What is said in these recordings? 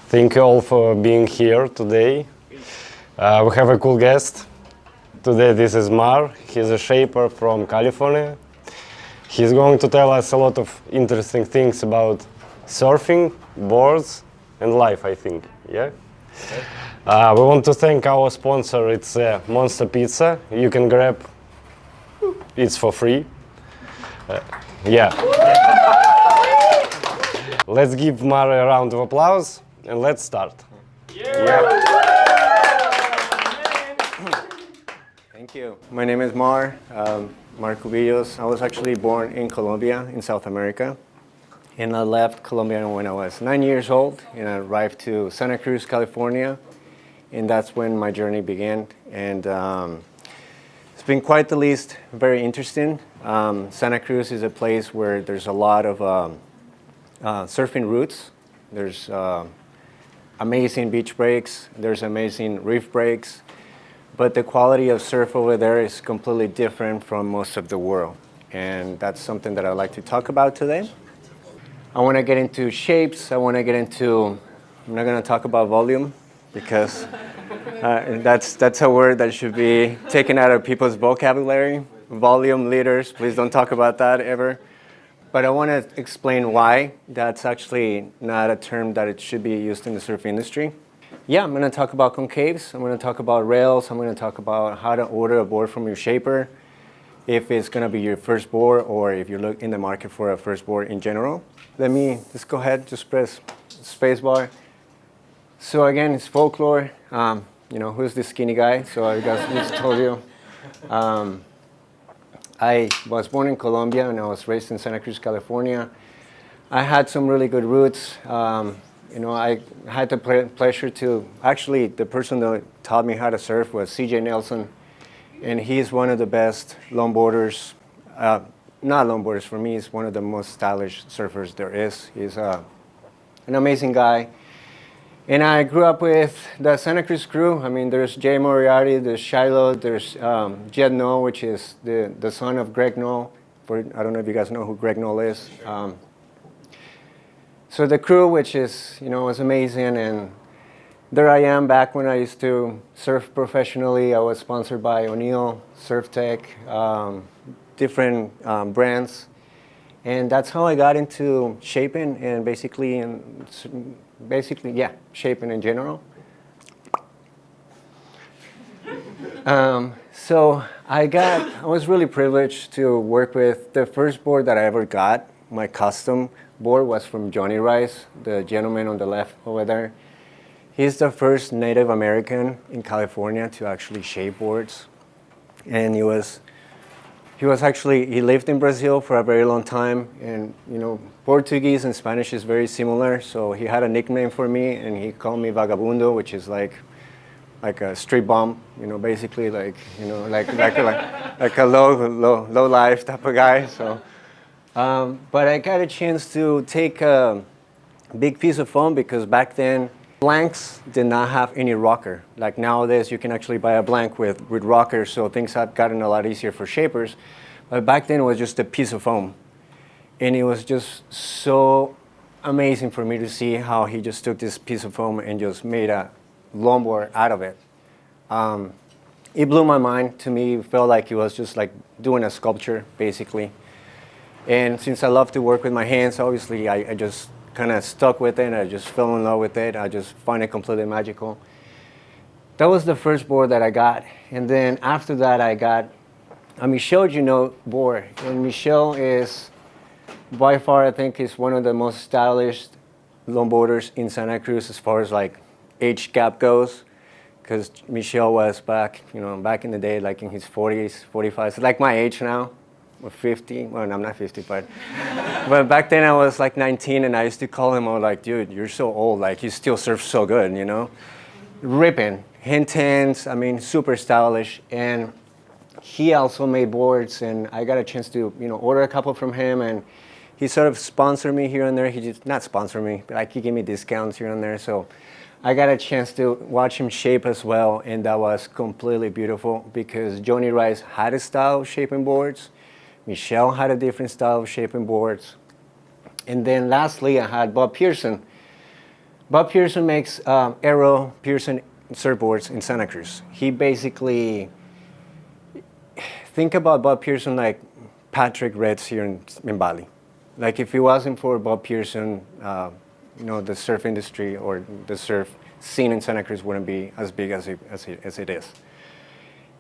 Thank you all for being here today. We have a cool guest. Today this is Mar. He's a shaper from California. He's going to tell us a lot of interesting things about surfing, boards, and life, I think. Yeah? We want to thank our sponsor. It's Monster Pizza. You can grab. It's for free. Yeah. Let's give Mar a round of applause and let's start. Yeah. Thank you. My name is Mar Cubillos. I was actually born in Colombia, in South America. And I left Colombia when I was 9 years old, and I arrived to Santa Cruz, California. And that's when my journey began. And it's been quite the least very interesting. Santa Cruz is a place where there's a lot of surfing routes. There's amazing beach breaks. There's amazing reef breaks. But the quality of surf over there is completely different from most of the world. And that's something that I'd like to talk about today. I want to get into shapes. I'm not going to talk about volume because that's a word that should be taken out of people's vocabulary. Volume, liters, please don't talk about that ever. But I want to explain why that's actually not a term that it should be used in the surf industry. Yeah, I'm going to talk about concaves. I'm going to talk about rails. I'm going to talk about how to order a board from your shaper, if it's going to be your first board or if you're in the market for a first board in general. Let me just go ahead, just press spacebar. So again, it's folklore. Who's this skinny guy? So I just told you. I was born in Colombia and I was raised in Santa Cruz, California. I had some really good roots. I had the pleasure to, actually the person that taught me how to surf was CJ Nelson. And he's one of the best longboarders, not longboarders, for me, he's one of the most stylish surfers there is. He's an amazing guy. And I grew up with the Santa Cruz crew. I mean, there's Jay Moriarty, there's Shiloh, there's Jed Knoll, which is the son of Greg Knoll. I don't know if you guys know who Greg Knoll is. So the crew, which is, was amazing. And there I am back when I used to surf professionally. I was sponsored by O'Neill, Surf Tech, different brands. And that's how I got into shaping and basically, shaping in general. So I was really privileged to work with the first board that I ever got. My custom board was from Johnny Rice, the gentleman on the left over there. He's the first Native American in California to actually shape boards. And he lived in Brazil for a very long time. And, Portuguese and Spanish is very similar. So he had a nickname for me and he called me Vagabundo, which is like a street bum, basically like a low life type of guy. So, but I got a chance to take a big piece of foam because back then blanks did not have any rocker. Like nowadays, you can actually buy a blank with rockers, so things have gotten a lot easier for shapers. But back then, it was just a piece of foam. And it was just so amazing for me to see how he just took this piece of foam and just made a longboard out of it. It blew my mind. To me, it felt like he was just like doing a sculpture, basically. And since I love to work with my hands, obviously, I just kind of stuck with it. I just fell in love with it. I just find it completely magical. That was the first board that I got. And then after that, I got a Michel Junot board. And Michel is, by far, I think, is one of the most stylish longboarders in Santa Cruz as far as like age gap goes. Because Michel was back in the day, like in his 40s, 45s, like my age now. Or 50, well, I'm not 50, but back then I was like 19 and I used to call him, I was like, dude, you're so old, like you still surf so good, Ripping, hint tens, I mean, super stylish. And he also made boards and I got a chance to, order a couple from him and he sort of sponsored me here and there. He just, not sponsor me, but like he gave me discounts here and there. So I got a chance to watch him shape as well. And that was completely beautiful because Johnny Rice had a style of shaping boards. Michel had a different style of shaping boards. And then lastly, I had Bob Pearson. Bob Pearson makes Aero Pearson surfboards in Santa Cruz. He basically, think about Bob Pearson like Patrick Reds here in Bali. Like if it wasn't for Bob Pearson, the surf industry or the surf scene in Santa Cruz wouldn't be as big as it is.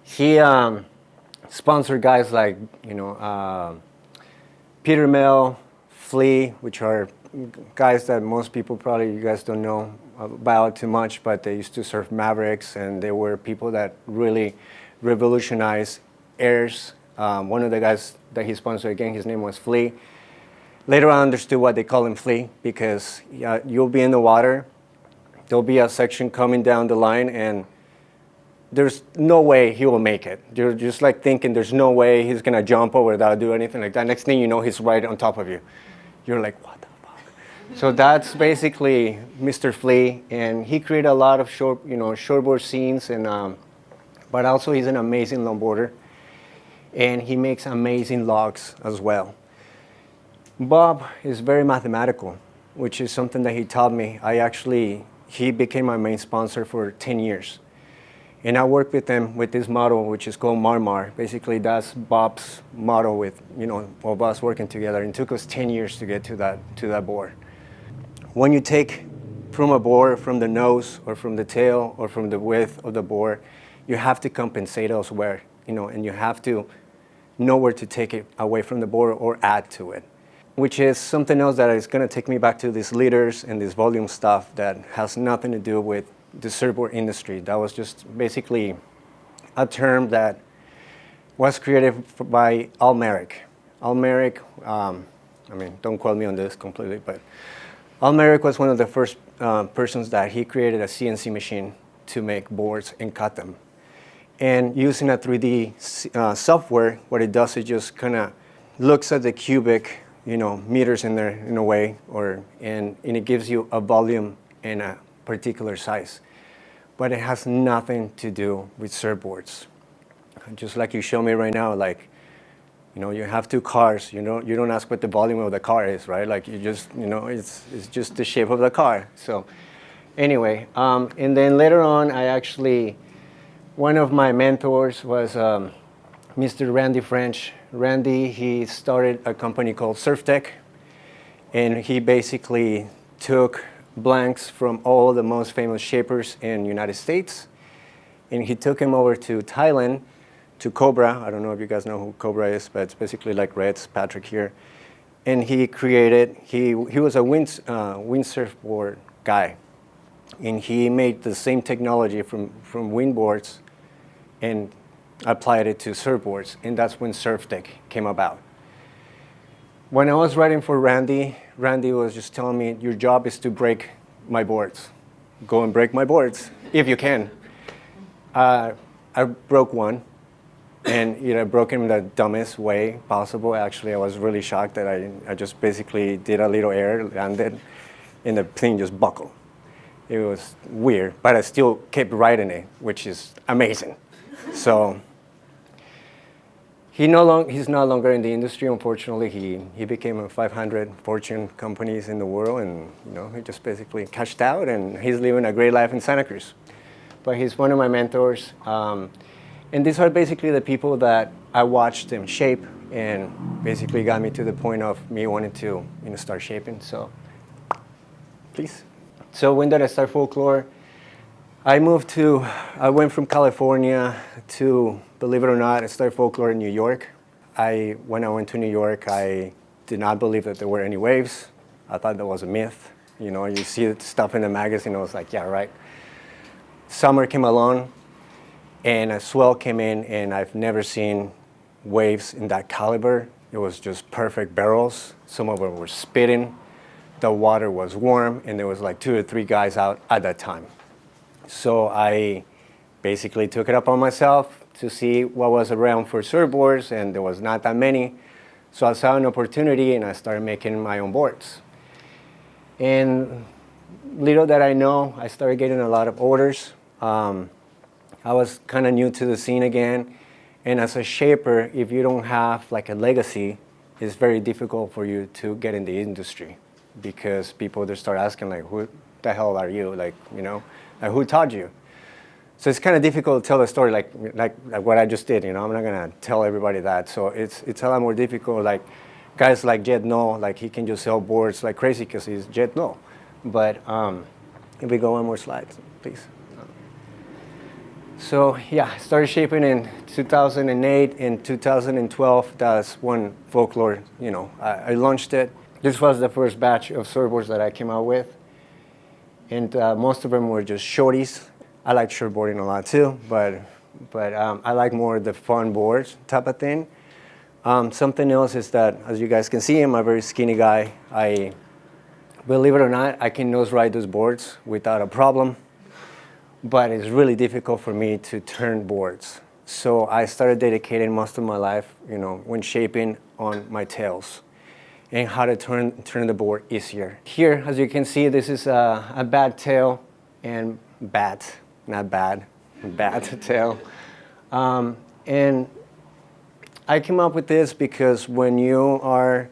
He sponsored guys like, Peter Mel, Flea, which are guys that most people probably, you guys don't know about too much, but they used to surf Mavericks, and they were people that really revolutionized airs. One of the guys that he sponsored, again, his name was Flea. Later I understood why they call him Flea, because you'll be in the water, there'll be a section coming down the line, and there's no way he will make it. You're just like thinking there's no way he's gonna jump over without do anything like that. Next thing you know, he's right on top of you. You're like, what the fuck? So that's basically Mr. Flea, and he created a lot of shortboard scenes, and but also he's an amazing longboarder, and he makes amazing logs as well. Bob is very mathematical, which is something that he taught me. He became my main sponsor for 10 years. And I worked with him with this model, which is called Marmar. Basically, that's Bob's model with, of us working together. And it took us 10 years to get to that board. When you take from a board, from the nose or from the tail or from the width of the board, you have to compensate elsewhere, and you have to know where to take it away from the board or add to it, which is something else that is going to take me back to these leaders and this volume stuff that has nothing to do with the surfboard industry. That was just basically a term that was created by Al Merrick. Al Merrick, don't quote me on this completely, but Al Merrick was one of the first persons that he created a CNC machine to make boards and cut them. And using a 3D software, what it does is just kind of looks at the cubic meters in there in a way, and it gives you a volume and a particular size. But it has nothing to do with surfboards. Just like you show me right now, like, you have two cars, you don't ask what the volume of the car is, right? Like you just, it's just the shape of the car. So anyway, and then later on, one of my mentors was Mr. Randy French. Randy, he started a company called SurfTech, and he basically took blanks from all the most famous shapers in the United States, and he took him over to Thailand, to Cobra. I don't know if you guys know who Cobra is, but it's basically like Reds, Patrick here. And he was a windsurfboard guy, and he made the same technology from windboards and applied it to surfboards, and that's when SurfTech came about. When I was writing for Randy was just telling me, your job is to break my boards. Go and break my boards, if you can. I broke one, and I broke him the dumbest way possible. Actually, I was really shocked that I just basically did a little air, landed, and the thing just buckled. It was weird, but I still kept riding it, which is amazing. So he's no longer in the industry, unfortunately. He became a 500 Fortune companies in the world, and he just basically cashed out, and he's living a great life in Santa Cruz. But he's one of my mentors, and these are basically the people that I watched them shape, and basically got me to the point of me wanting to start shaping. So, please. So when did I start Folklore? I went from California to, believe it or not, I started Folklore in New York. When I went to New York, I did not believe that there were any waves. I thought that was a myth. You see stuff in the magazine, I was like, yeah, right. Summer came along, and a swell came in, and I've never seen waves in that caliber. It was just perfect barrels. Some of them were spitting. The water was warm, and there was like 2 or 3 guys out at that time. So I basically took it up on myself to see what was around for surfboards, and there was not that many. So I saw an opportunity, and I started making my own boards. And little that I know, I started getting a lot of orders. I was kind of new to the scene again, and as a shaper, if you don't have like a legacy, it's very difficult for you to get in the industry, because people, they start asking like, the hell are you? Like, you know, like who taught you? So it's kind of difficult to tell the story like what I just did, you know. I'm not gonna tell everybody that. So it's a lot more difficult. Like guys like Jed No, like he can just sell boards like crazy because he's Jed No. But if we go one more slide, please. So yeah, I started shaping in 2008. In 2012, that's when Folklore, you know, I launched it. This was the first batch of surfboards that I came out with. And most of them were just shorties. I like shortboarding a lot too, but I like more the fun boards type of thing. Something else is that, as you guys can see, I'm a very skinny guy. Believe it or not, I can nose ride those boards without a problem, but it's really difficult for me to turn boards. So I started dedicating most of my life, you know, when shaping on my tails and how to turn the board easier. Here, as you can see, this is a bad tail and not bad tail. And I came up with this because when you are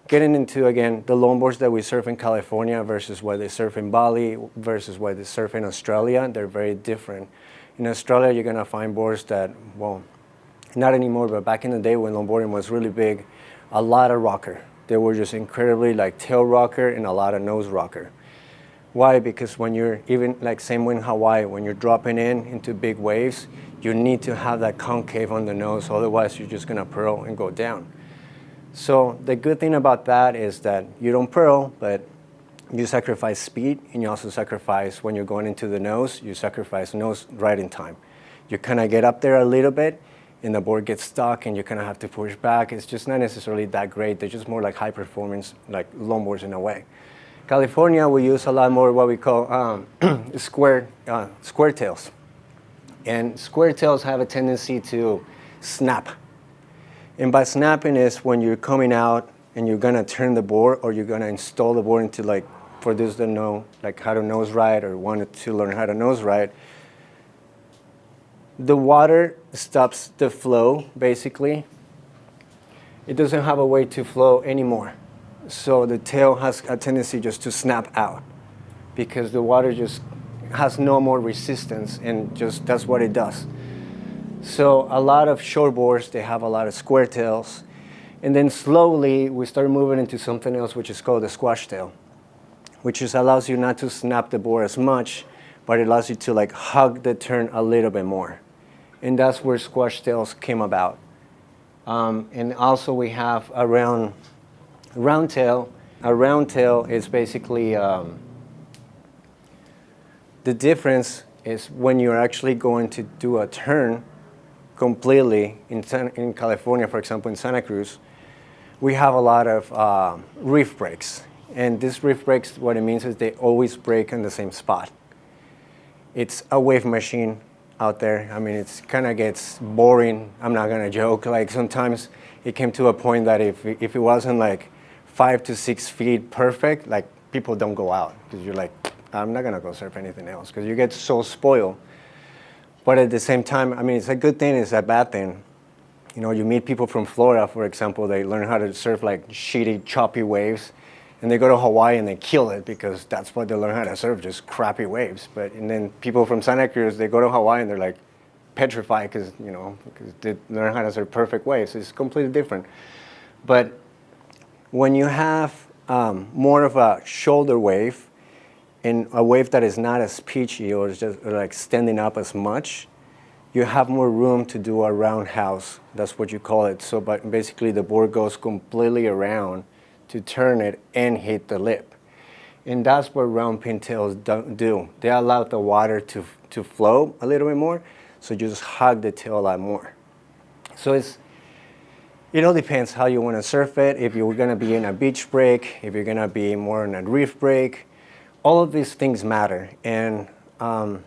getting into, again, the longboards that we surf in California versus what they surf in Bali versus what they surf in Australia, they're very different. In Australia, you're gonna find boards that, well, not anymore, but back in the day when longboarding was really big, a lot of rocker. They were just incredibly like tail rocker and a lot of nose rocker. Why? Because when you're even like same in Hawaii, when you're dropping into big waves, you need to have that concave on the nose, otherwise you're just gonna pearl and go down. So the good thing about that is that you don't pearl, but you sacrifice speed, and you also sacrifice, when you're going into the nose, you sacrifice nose riding time. You kind of get up there a little bit, and the board gets stuck, and you kind of have to push back. It's just not necessarily that great. They're just more like high performance, like longboards in a way. California, we use a lot more what we call square tails. And square tails have a tendency to snap. And by snapping is when you're coming out and you're gonna turn the board, or you're gonna install the board into, like, for those that know like how to nose ride or wanted to learn how to nose ride, the water stops the flow, basically. It doesn't have a way to flow anymore. So the tail has a tendency just to snap out because the water just has no more resistance, and just that's what it does. So a lot of shortboards, they have a lot of square tails. And then slowly we started moving into something else, which is called the squash tail, which just allows you not to snap the board as much, but it allows you to like hug the turn a little bit more. And that's where squash tails came about. And also we have a round tail. A round tail is basically, the difference is when you're actually going to do a turn completely in California, for example, in Santa Cruz, we have a lot of reef breaks. And these reef breaks, what it means is they always break in the same spot. It's a wave machine out there. I mean, it's kind of gets boring. I'm not gonna joke. Like sometimes it came to a point that if it wasn't like 5 to 6 feet perfect, like people don't go out because you're like, I'm not gonna go surf anything else because you get so spoiled. But at the same time, I mean, it's a good thing, it's a bad thing. You know, you meet people from Florida, for example, they learn how to surf like shitty, choppy waves, and they go to Hawaii and they kill it because that's what they learn how to surf, just crappy waves. And then people from Santa Cruz, they go to Hawaii and they're like petrified because they learn how to surf perfect waves. It's completely different. But when you have more of a shoulder wave, and a wave that is not as pitchy or just like standing up as much, you have more room to do a roundhouse. That's what you call it. So but basically the board goes completely around to turn it and hit the lip. And that's what round pintails do. They allow the water to flow a little bit more, so you just hug the tail a lot more. So it all depends how you want to surf it. If you're going to be in a beach break, if you're going to be more in a reef break, all of these things matter. And a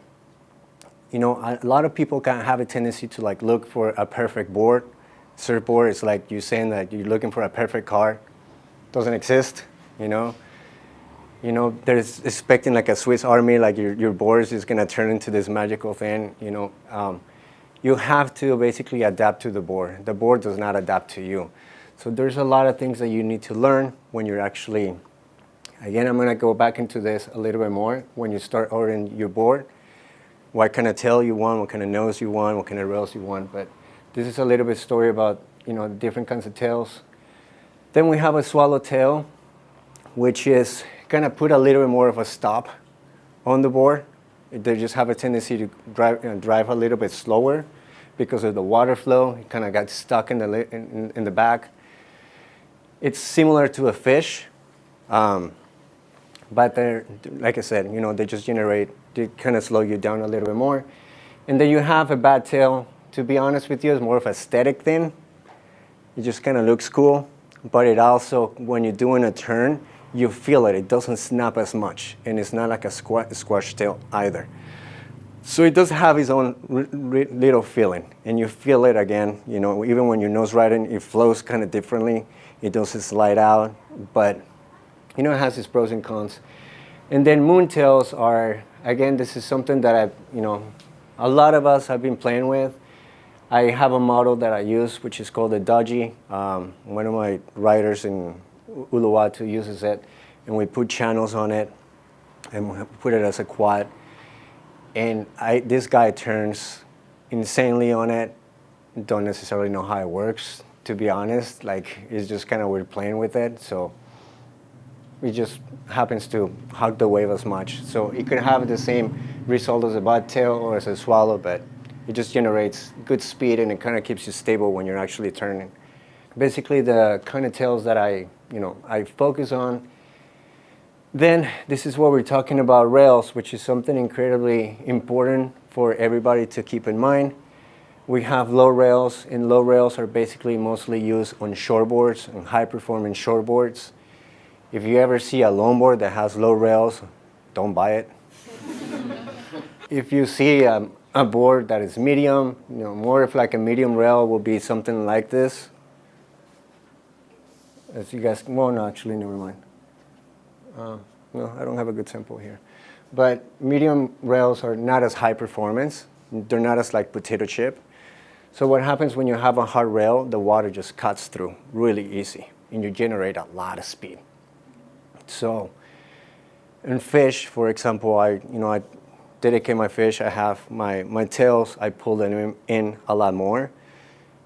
lot of people can have a tendency to like look for a perfect board. Surfboard is like you saying that you're looking for a perfect car. Doesn't exist, there's expecting like a Swiss Army, like your board is going to turn into this magical thing, You have to basically adapt to the board. The board does not adapt to you. So there's a lot of things that you need to learn when you're actually Again, I'm gonna go back into this a little bit more when you start ordering your board. What kind of tail you want, what kind of nose you want, what kind of rails you want. But this is a little bit story about, you know, different kinds of tails. Then we have a swallowtail, which is gonna put a little bit more of a stop on the board. They just have a tendency to drive a little bit slower because of the water flow. It kind of got stuck in the back. It's similar to a fish, but they're, like I said, you know, they kind of slow you down a little bit more. And then you have a bat tail. To be honest with you, it's more of an aesthetic thing. It just kind of looks cool, but it also, when you're doing a turn, you feel it. It doesn't snap as much, and it's not like a squash tail either. So it does have its own little feeling, and you feel it again. You know, even when you're nose riding, it flows kind of differently. It doesn't slide out, but you know, it has its pros and cons. And then moontails are, again, this is something that a lot of us have been playing with. I have a model that I use, which is called the Dodgy. One of my riders in Uluwatu uses it, and we put channels on it, and we put it as a quad. And this guy turns insanely on it. Don't necessarily know how it works, to be honest. Like, it's just kind of weird playing with it. So it just happens to hug the wave as much. So it could have the same result as a bobtail or as a swallow, but it just generates good speed, and it kind of keeps you stable when you're actually turning. Basically, the kind of tails that I focus on. Then this is what we're talking about, rails, which is something incredibly important for everybody to keep in mind. We have low rails, and low rails are basically mostly used on shortboards and high-performance shortboards. If you ever see a longboard that has low rails, don't buy it. If you see a board that is medium, more of like a medium rail will be something like this. As you guys, well, no, actually, never mind. No, I don't have a good sample here. But medium rails are not as high performance. They're not as like potato chip. So what happens when you have a hard rail, the water just cuts through really easy, and you generate a lot of speed. So in fish, for example, I dedicate my fish. I have my tails, I pull them in a lot more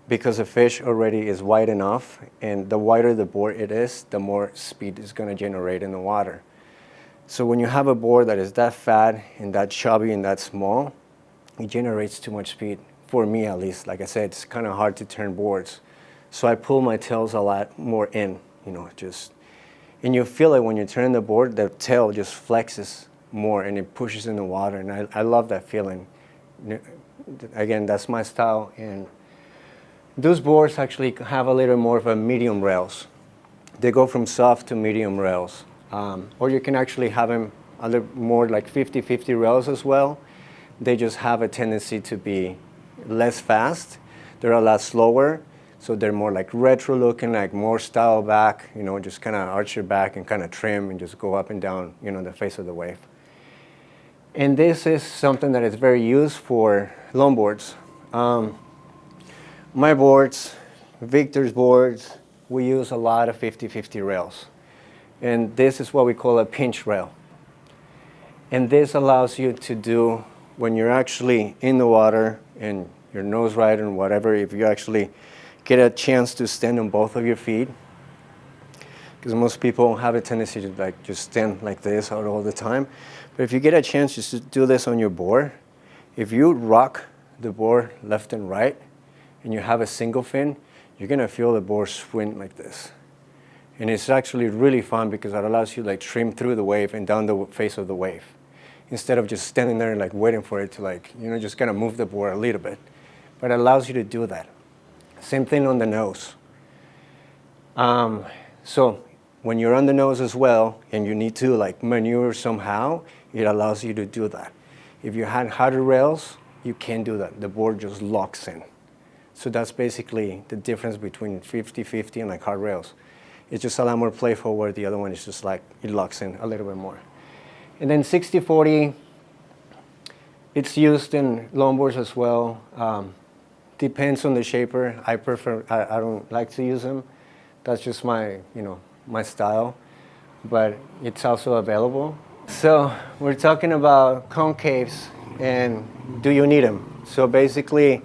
because the fish already is wide enough, and the wider the board it is, the more speed it's going to generate in the water. So when you have a board that is that fat and that chubby and that small, it generates too much speed. For me, at least. Like I said, it's kind of hard to turn boards. So I pull my tails a lot more in, and you feel it when you turn the board, the tail just flexes more and it pushes in the water, and I love that feeling. Again, that's my style, and those boards actually have a little more of a medium rails. They go from soft to medium rails. Or you can actually have them a little more like 50-50 rails as well. They just have a tendency to be less fast. They're a lot slower, so they're more like retro looking, like more style back, just kind of arch your back and kind of trim and just go up and down, the face of the wave. And this is something that is very used for longboards. My boards, Victor's boards, we use a lot of 50-50 rails. And this is what we call a pinch rail. And this allows you to do, when you're actually in the water and your nose riding and whatever, if you actually get a chance to stand on both of your feet, because most people have a tendency to just stand like this out all the time. But if you get a chance just to do this on your board, if you rock the board left and right, and you have a single fin, you're gonna feel the board swing like this. And it's actually really fun because it allows you to trim through the wave and down the face of the wave, instead of just standing there and waiting for it to just kind of move the board a little bit. But it allows you to do that. Same thing on the nose. So when you're on the nose as well and you need to maneuver somehow, it allows you to do that. If you had harder rails, you can't do that. The board just locks in. So that's basically the difference between 50-50 and hard rails. It's just a lot more playful, where the other one is just it locks in a little bit more. And then 60-40, it's used in longboards as well. Depends on the shaper. I don't like to use them. That's just my, my style. but it's also available. So we're talking about concaves and do you need them? So basically,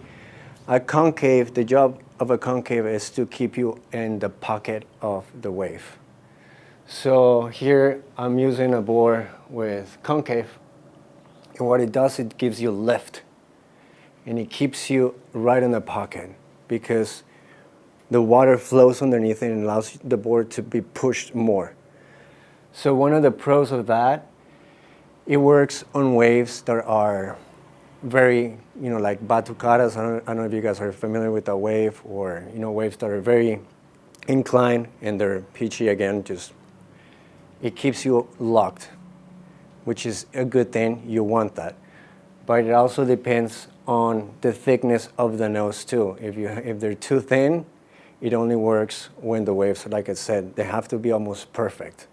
a concave, the job of a concave is to keep you in the pocket of the wave. So here I'm using a bore with concave, and what it does, it gives you lift, and it keeps you right in the pocket because the water flows underneath it and allows the board to be pushed more. So one of the pros of that, it works on waves that are very, like batucadas. I don't know if you guys are familiar with that wave, or waves that are very inclined and they're pitchy again. Just it keeps you locked, which is a good thing. You want that, but it also depends on the thickness of the nose too. If they're too thin, it only works when the waves, like I said, they have to be almost perfect.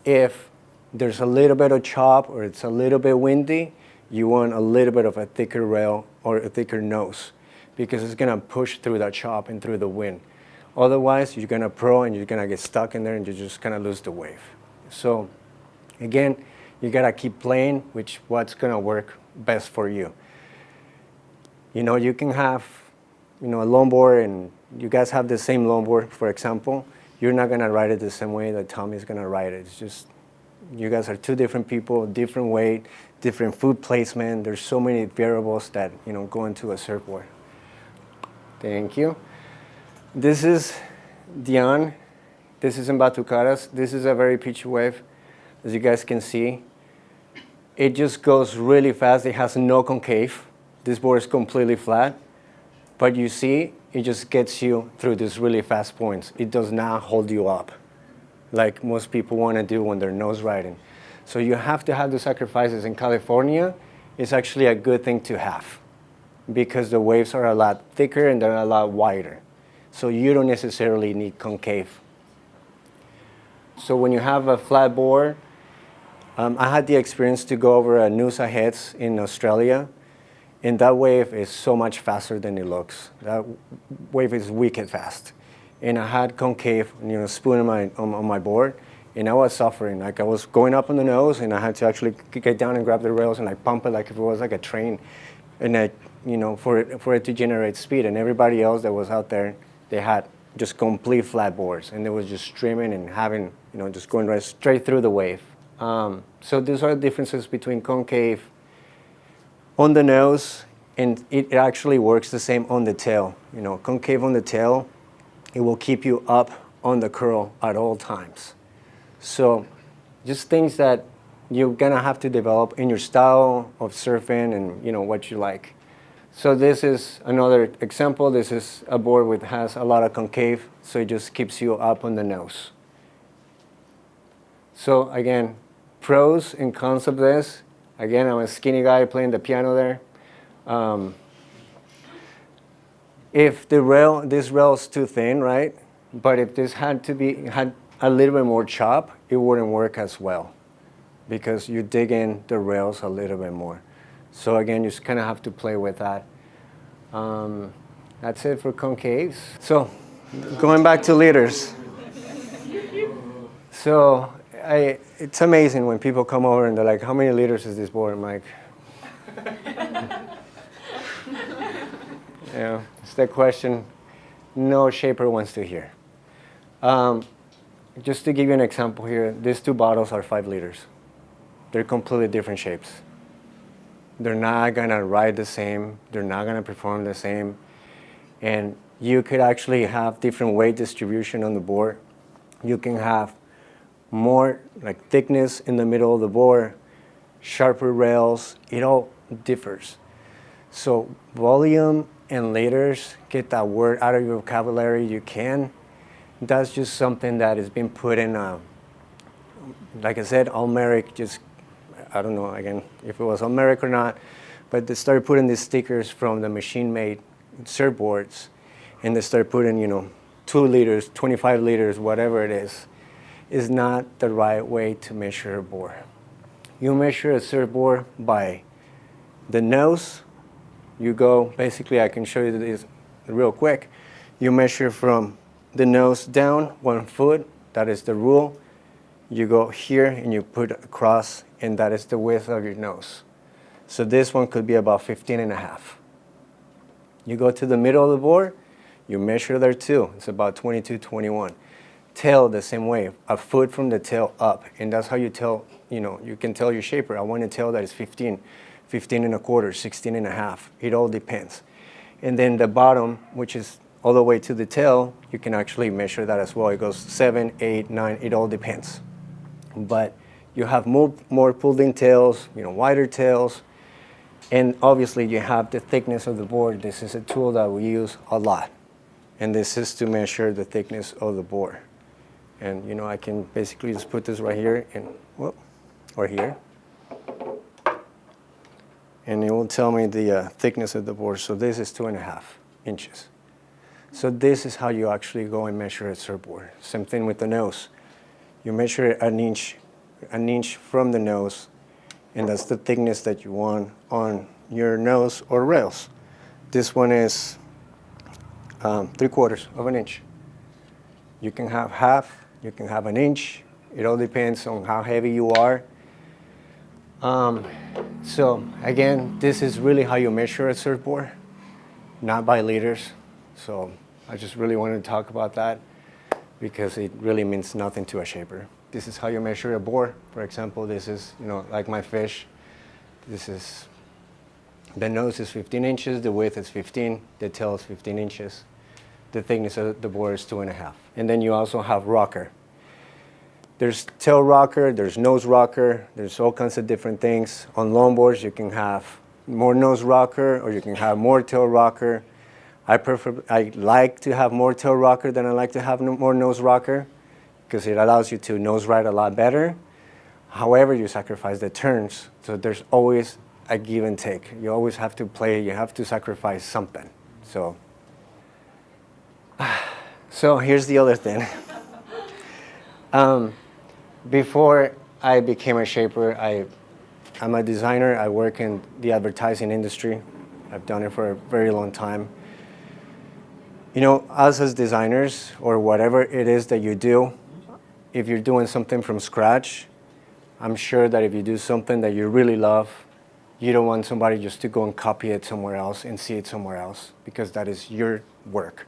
If there's a little bit of chop or it's a little bit windy, you want a little bit of a thicker rail or a thicker nose because it's gonna push through that chop and through the wind. Otherwise, you're gonna pro and you're gonna get stuck in there and you're just gonna lose the wave. So again, you gotta keep playing which what's gonna work best for you. You can have a longboard and you guys have the same longboard, for example. You're not gonna ride it the same way that Tommy's gonna ride it. It's just, you guys are two different people, different weight, different foot placement. There's so many variables that go into a surfboard. Thank you. This is Dion. This is in Batucadas. This is a very pitchy wave, as you guys can see. It just goes really fast. It has no concave. This board is completely flat, but you see, it just gets you through these really fast points. It does not hold you up like most people want to do when they're nose riding. So you have to have the sacrifices. In California, it's actually a good thing to have because the waves are a lot thicker and they're a lot wider. So you don't necessarily need concave. So when you have a flat board, I had the experience to go over a Noosa Heads in Australia, and that wave is so much faster than it looks. That wave is wicked fast. And I had concave, spoon on my board, and I was suffering. Like I was going up on the nose, and I had to actually get down and grab the rails and pump it like if it was like a train, and for it to generate speed. And everybody else that was out there, they had just complete flat boards, and they was just streaming and having, just going right straight through the wave. So these are the differences between concave on the nose, and it actually works the same on the tail. Concave on the tail, it will keep you up on the curl at all times. So just things that you're gonna have to develop in your style of surfing and what you like. So this is another example. This is a board which has a lot of concave, so it just keeps you up on the nose. So again, pros and cons of this. Again, I'm a skinny guy playing the piano there. If this rail is too thin, right? But if this had a little bit more chop, it wouldn't work as well because you dig in the rails a little bit more. So again, you just kind of have to play with that. That's it for concaves. So going back to leaders. So it's amazing when people come over and they're like, how many liters is this board? I'm like, it's the question no shaper wants to hear. Just to give you an example here, these two bottles are 5 liters. They're completely different shapes. They're not gonna ride the same. They're not gonna perform the same. And you could actually have different weight distribution on the board. You can have more thickness in the middle of the board, sharper rails. It all differs. So volume and liters, get that word out of your vocabulary. You can. That's just something that has been put in. Like I said, Almeric just, I don't know again if it was Almeric or not, but they started putting these stickers from the machine-made surfboards, and they started putting 2 liters, 25 liters, whatever it is not the right way to measure a board. You measure a surfboard by the nose. You go, basically I can show you this real quick. You measure from the nose down 1 foot, that is the rule. you go here and you put across, and that is the width of your nose. So this one could be about 15 and a half. You go to the middle of the board, you measure there too. It's about 22, 21. Tail the same way, a foot from the tail up, and that's how you tell, you can tell your shaper, I want a tail that is 15, 15 and a quarter, 16 and a half. It all depends. And then the bottom, which is all the way to the tail, you can actually measure that as well. It goes 7, 8, 9, it all depends. But you have more pulled-in tails, wider tails, and obviously you have the thickness of the board. This is a tool that we use a lot, and this is to measure the thickness of the board. And I can basically just put this right here and or here, and it will tell me the thickness of the board. So this is 2.5 inches. So this is how you actually go and measure a surfboard. Same thing with the nose. You measure an inch from the nose, and that's the thickness that you want on your nose or rails. This one is 3/4 of an inch. You can have half, you can have an inch. It all depends on how heavy you are. So again, this is really how you measure a surfboard, not by liters. So I just really wanted to talk about that because it really means nothing to a shaper. This is how you measure a board. For example, this is, like my fish. The nose is 15 inches, the width is 15, the tail is 15 inches. The thickness of the board is 2.5. And then you also have rocker. There's tail rocker, there's nose rocker, there's all kinds of different things. On longboards, you can have more nose rocker or you can have more tail rocker. I like to have more tail rocker than I like to have more nose rocker because it allows you to nose ride a lot better. However, you sacrifice the turns, so there's always a give and take. You always have to play, you have to sacrifice something. So here's the other thing. Before I became a shaper, I'm a designer. I work in the advertising industry. I've done it for a very long time. Us as designers, or whatever it is that you do, if you're doing something from scratch, I'm sure that if you do something that you really love, you don't want somebody just to go and copy it somewhere else and see it somewhere else, because that is your work.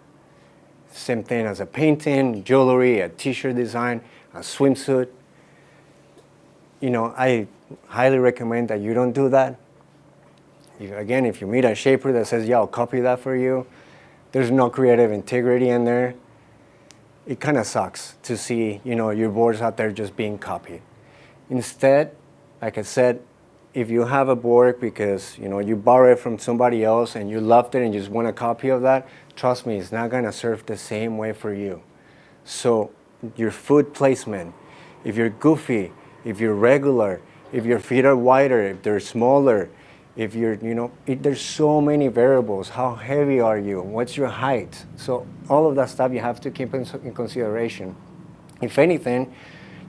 Same thing as a painting, jewelry, a t-shirt design, a swimsuit. I highly recommend that you don't do that. Again, if you meet a shaper that says, yeah, I'll copy that for you, there's no creative integrity in there. It kind of sucks to see, your boards out there just being copied. Instead, like I said, if you have a board because, you borrow it from somebody else and you loved it and you just want a copy of that, trust me, it's not going to serve the same way for you. So your foot placement, if you're goofy, if you're regular, if your feet are wider, if they're smaller, if you're, there's so many variables. How heavy are you? What's your height? So all of that stuff you have to keep in consideration. If anything,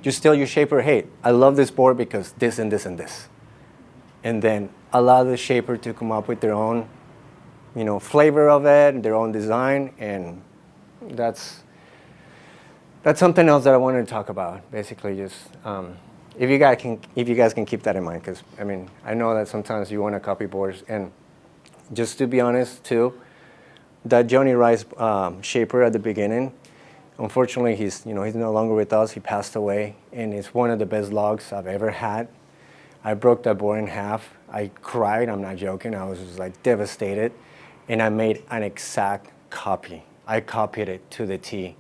just tell your shaper, hey, I love this board because this and this and this. And then allow the shaper to come up with their own, flavor of it, their own design, and that's something else that I wanted to talk about. Basically, just if you guys can keep that in mind, because I know that sometimes you want to copy boards, and just to be honest too, that Johnny Rice shaper at the beginning, unfortunately he's no longer with us. He passed away, and it's one of the best logs I've ever had. I broke that board in half. I cried. I'm not joking. I was just like devastated, and I made an exact copy. I copied it to the T.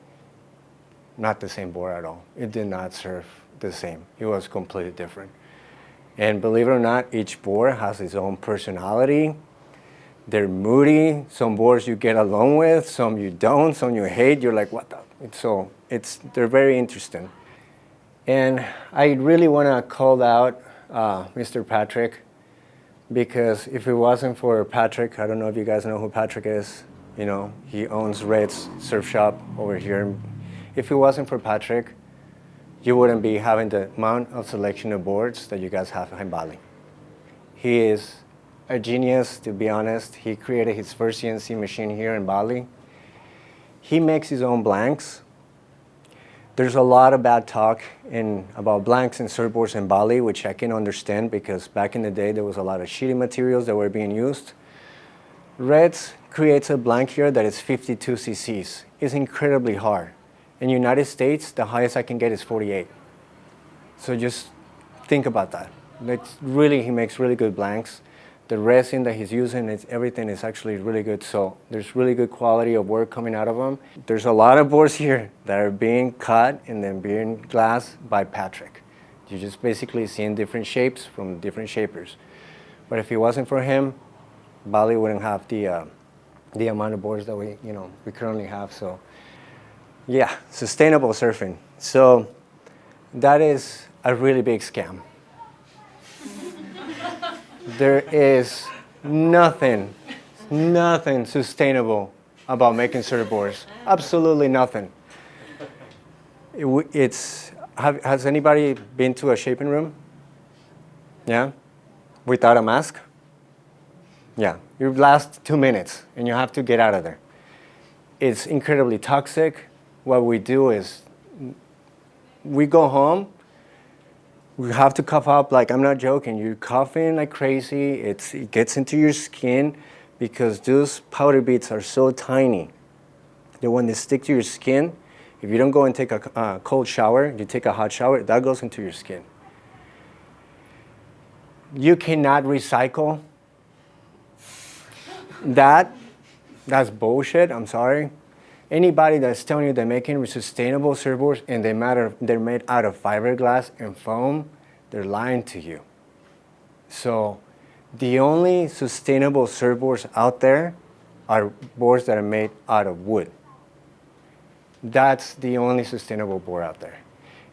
Not the same board at all. It did not serve the same. It was completely different. And believe it or not, each board has its own personality. They're moody. Some boards you get along with, some you don't, some you hate. You're like, what the? So they're very interesting. And I really want to call out Mr. Patrick, because if it wasn't for Patrick, I don't know if you guys know who Patrick is. He owns Red's Surf Shop over here. If it wasn't for Patrick, you wouldn't be having the amount of selection of boards that you guys have in Bali. He is a genius, to be honest. He created his first CNC machine here in Bali. He makes his own blanks. There's a lot of bad talk about blanks and surfboards in Bali, which I can understand because back in the day there was a lot of shitty materials that were being used. Reds creates a blank here that is 52 cc's. It's incredibly hard. In the United States, the highest I can get is 48. So just think about that. He makes really good blanks. The resin that he's using, everything is actually really good. So there's really good quality of work coming out of them. There's a lot of boards here that are being cut and then being glassed by Patrick. You're just basically seeing different shapes from different shapers. But if it wasn't for him, Bali wouldn't have the amount of boards that we currently have. So yeah, sustainable surfing. So that is a really big scam. There is nothing sustainable about making surfboards. Absolutely nothing. Has anybody been to a shaping room? Yeah? Without a mask? Yeah. You last 2 minutes and you have to get out of there. It's incredibly toxic. What we do is we go home. We have to cough up, like I'm not joking. You're coughing like crazy. It gets into your skin because those powder beads are so tiny that when they stick to your skin, if you don't go and take a cold shower, you take a hot shower, that goes into your skin. You cannot recycle that. That's bullshit. I'm sorry. Anybody that's telling you they're making sustainable surfboards and they're made out of fiberglass and foam, they're lying to you. So the only sustainable surfboards out there are boards that are made out of wood. That's the only sustainable board out there.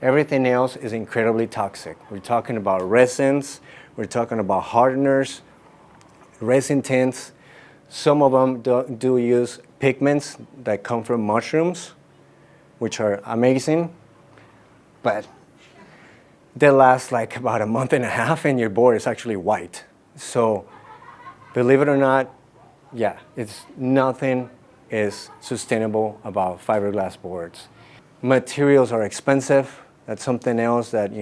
Everything else is incredibly toxic. We're talking about resins, we're talking about hardeners, resin tints. Some of them do use pigments that come from mushrooms, which are amazing, but they last like about a month and a half and your board is actually white. So believe it or not, yeah, nothing is sustainable about fiberglass boards. Materials are expensive. That's something else that,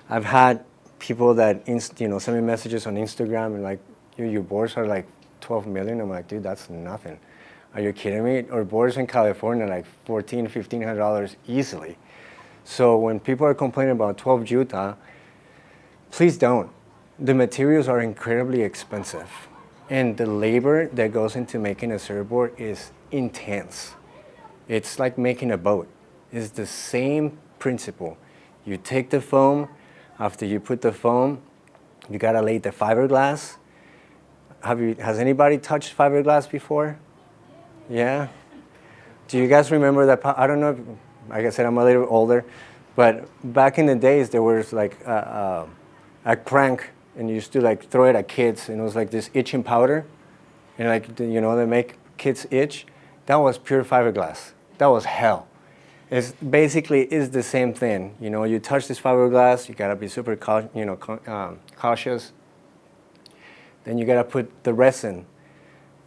I've had people that, send me messages on Instagram and like, your boards are like 12 million. I'm like, dude, that's nothing. Are you kidding me? Or boards in California like $1,400, $1,500 easily. So when people are complaining about 12 juta, please don't. The materials are incredibly expensive. And the labor that goes into making a surfboard is intense. It's like making a boat. It's the same principle. You take the foam. After you put the foam, you gotta lay the fiberglass. Has anybody touched fiberglass before? Yeah? Do you guys remember that? I don't know, like I said, I'm a little older, but back in the days, there was like a crank, and you used to like throw it at kids, and it was like this itching powder, and like, they make kids itch. That was pure fiberglass. That was hell. It's basically is the same thing. You touch this fiberglass, you gotta be super cautious. Then you gotta put the resin.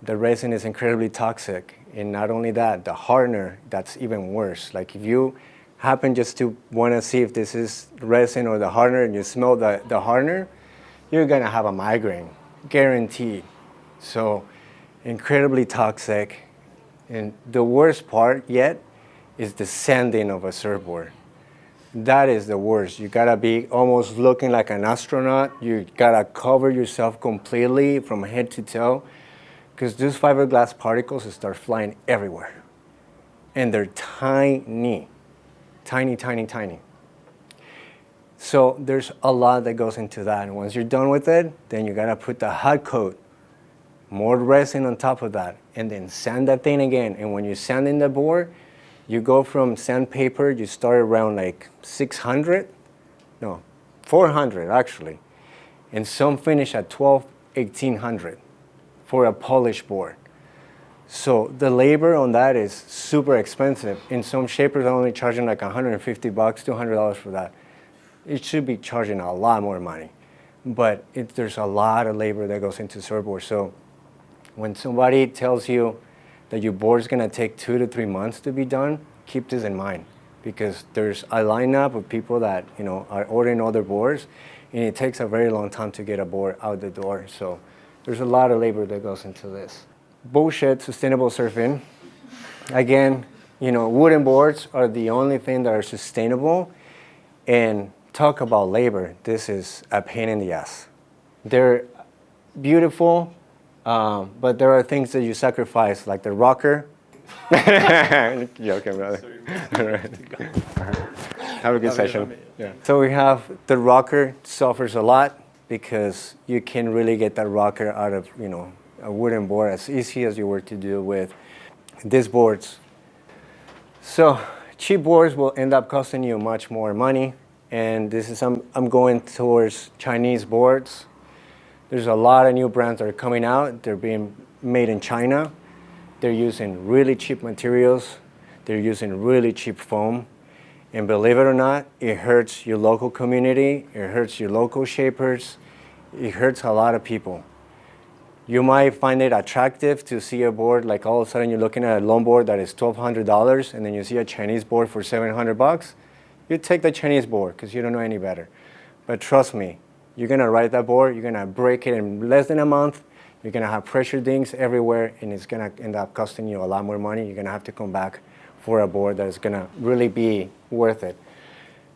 The resin is incredibly toxic. And not only that, the hardener, that's even worse. Like if you happen just to wanna see if this is resin or the hardener and you smell the hardener, you're gonna have a migraine, guaranteed. So incredibly toxic. And the worst part yet is the sanding of a surfboard. That is the worst. You gotta be almost looking like an astronaut. You gotta cover yourself completely from head to toe, because those fiberglass particles start flying everywhere. And they're tiny, tiny, tiny, tiny. So there's a lot that goes into that. And once you're done with it, then you gotta put the hot coat, more resin on top of that, and then sand that thing again. And when you're sanding the board, you go from sandpaper, you start around like 400 actually. And some finish at 1,800 for a polished board. So the labor on that is super expensive. And some shapers are only charging like $150, $200 for that. It should be charging a lot more money. But there's a lot of labor that goes into surfboard. So when somebody tells you that your board's gonna take 2 to 3 months to be done, keep this in mind. because there's a lineup of people that are ordering other boards, and it takes a very long time to get a board out the door. So there's a lot of labor that goes into this. Bullshit, sustainable surfing. Again, wooden boards are the only thing that are sustainable. And talk about labor, this is a pain in the ass. They're beautiful, but there are things that you sacrifice, like the rocker. Joking, brother. All right. Have a good session. Yeah. So we have the rocker, suffers a lot because you can really get that rocker out of a wooden board as easy as you were to do with these boards. So cheap boards will end up costing you much more money, and this is I'm going towards Chinese boards. There's a lot of new brands that are coming out. They're being made in China. They're using really cheap materials. They're using really cheap foam. And believe it or not, it hurts your local community. It hurts your local shapers. It hurts a lot of people. You might find it attractive to see a board, like all of a sudden you're looking at a longboard that is $1,200, and then you see a Chinese board for $700. You take the Chinese board because you don't know any better. But trust me, you're gonna ride that board, you're gonna break it in less than a month, you're gonna have pressure dings everywhere, and it's gonna end up costing you a lot more money. You're gonna have to come back for a board that is gonna really be worth it.